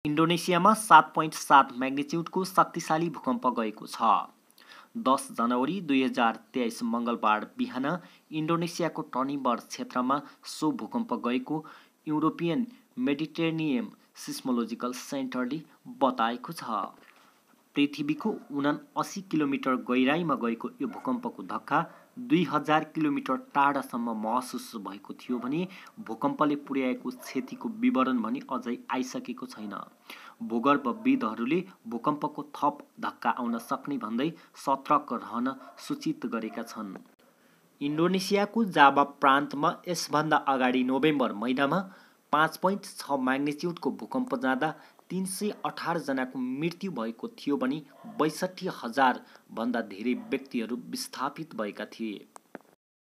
इन्डोनेसियामा 7.7 म्याग्निच्युडको शक्तिशाली भूकम्प गएको छ। 10 जनवरी 2023 मङ्गलबार बिहान इन्डोनेसियाको टर्निबर क्षेत्रमा सो भूकम्प गएको युरोपियन मेडिटेरेनियन सिस्मोलोजिकल सेन्टरले बताएको छ। पृथ्वीको 79 किलोमिटर गहिराईमा गएको यो भूकम्पको धक्का 2000 किलोमिटर टाढासम्म महसुस भएको थियो भने भूकम्पले पुर्याएको क्षतिको विवरण भने अझै आइसकेको छैन। भूगर्भविदहरूले भूकम्पको थप धक्का आउन सक्ने भन्दै सतर्क रहन सूचित गरेका छन्। इन्डोनेसियाको जावा प्रान्तमा यसभन्दा अगाडि नोभेम्बर महिनामा 5.6 म्याग्निच्युडको भूकम्प जाँदा 318 जनाको मृत्यु भएको थियो भने 62,000 भन्दा धेरै व्यक्तिहरू विस्थापित भएका थिए।